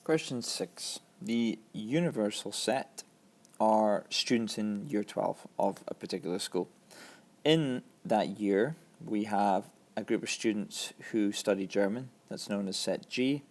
Question 6. The universal set are students in year 12 of a particular school. In that year, we have a group of students who study German, that's known as set G.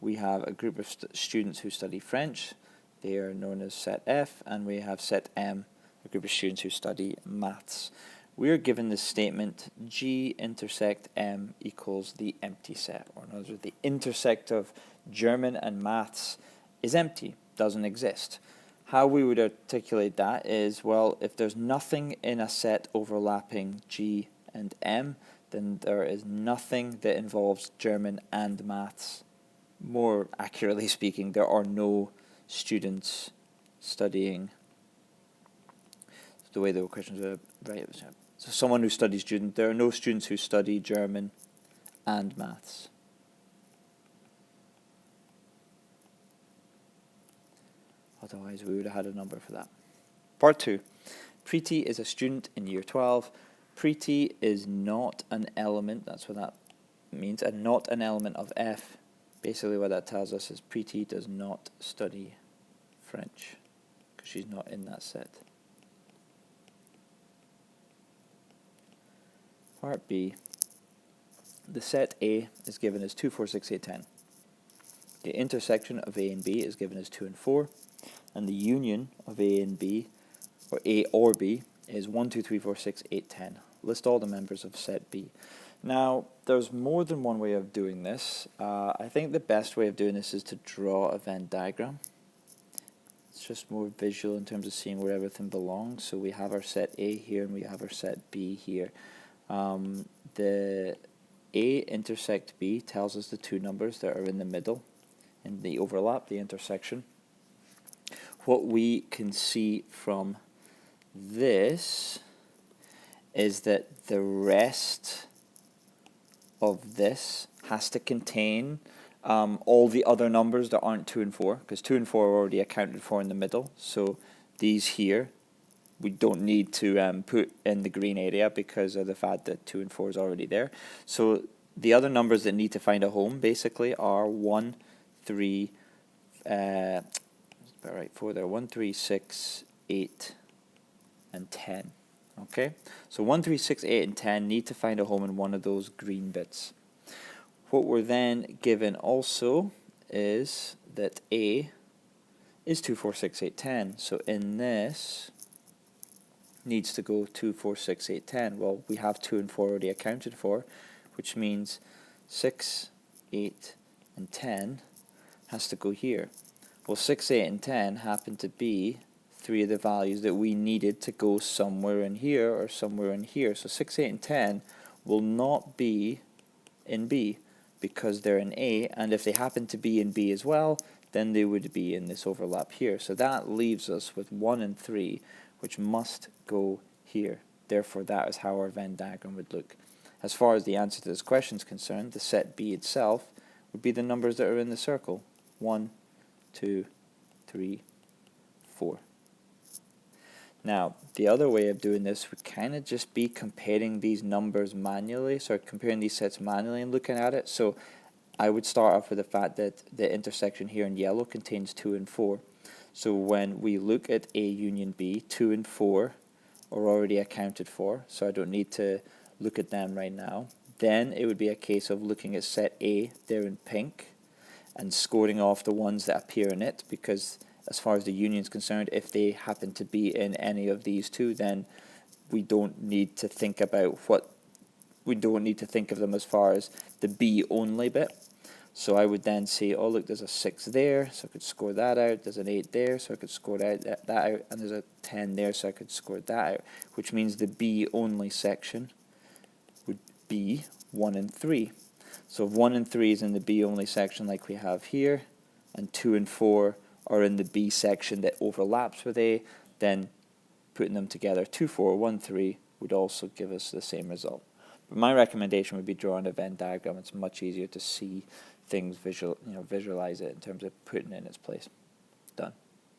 We have a group of students who study French, they are known as set F, and we have set M, a group of students who study maths. We are given this statement, G intersect M equals the empty set, or in other words, the intersect of German and maths is empty, doesn't exist. How we would articulate that is, well, if there's nothing in a set overlapping G and M, then there is nothing that involves German and maths. More accurately speaking, there are no students studying. The way the questions are right. So someone who studies there are no students who study German and maths. Otherwise, we would have had a number for that. Part 2. Preeti is a student in year 12. Preeti is not an element, that's what that means, and not an element of F. Basically what that tells us is Preeti does not study French, because she's not in that set. Part B. The set A is given as 2, 4, 6, 8, 10. The intersection of A and B is given as 2 and 4. And the union of A and B, or A or B, is 1, 2, 3, 4, 6, 8, 10. List all the members of set B. Now, there's more than one way of doing this. I think the best way of doing this is to draw a Venn diagram. It's just more visual in terms of seeing where everything belongs. So we have our set A here and we have our set B here. The A intersect B tells us the two numbers that are in the middle, in the overlap, the intersection. What we can see from this is that the rest of this has to contain all the other numbers that aren't 2 and 4, because 2 and 4 are already accounted for in the middle. So these here, we don't need to put in the green area because of the fact that 2 and 4 is already there. So the other numbers that need to find a home basically are 1, 3, right, 4 there, 1, 3, 6, 8, and 10. Okay, so 1, 3, 6, 8, and 10 need to find a home in one of those green bits. What we're then given also is that A is 2, 4, 6, 8, 10. So in this needs to go 2, 4, 6, 8, 10. Well, we have 2 and 4 already accounted for, which means 6, 8, and 10 has to go here. Well, 6, 8, and 10 happen to be three of the values that we needed to go somewhere in here or somewhere in here. So 6, 8, and 10 will not be in B because they're in A, and if they happen to be in B as well, then they would be in this overlap here. So that leaves us with 1 and 3, which must go here. Therefore, that is how our Venn diagram would look. As far as the answer to this question is concerned, the set B itself would be the numbers that are in the circle. 1, 2, 3, 4. Now, the other way of doing this would kind of just be comparing these numbers manually, comparing these sets manually and looking at it. So I would start off with the fact that the intersection here in yellow contains 2 and 4. So when we look at A union B, 2 and 4 are already accounted for, so I don't need to look at them right now. Then it would be a case of looking at set A there in pink and scoring off the ones that appear in it, because as far as the union is concerned, if they happen to be in any of these two, then we don't need to think about them as far as the B only bit. So I would then say, oh look, there's a 6 there, so I could score that out. There's an 8 there, so I could score that out. And there's a 10 there, so I could score that out. Which means the B only section would be 1 and 3. So if 1 and 3 is in the B only section like we have here, and 2 and 4 are in the B section that overlaps with A, then putting them together, 2, 4, 1, 3 would also give us the same result. But my recommendation would be drawing a Venn diagram. It's much easier to see things visualize it in terms of putting it in its place.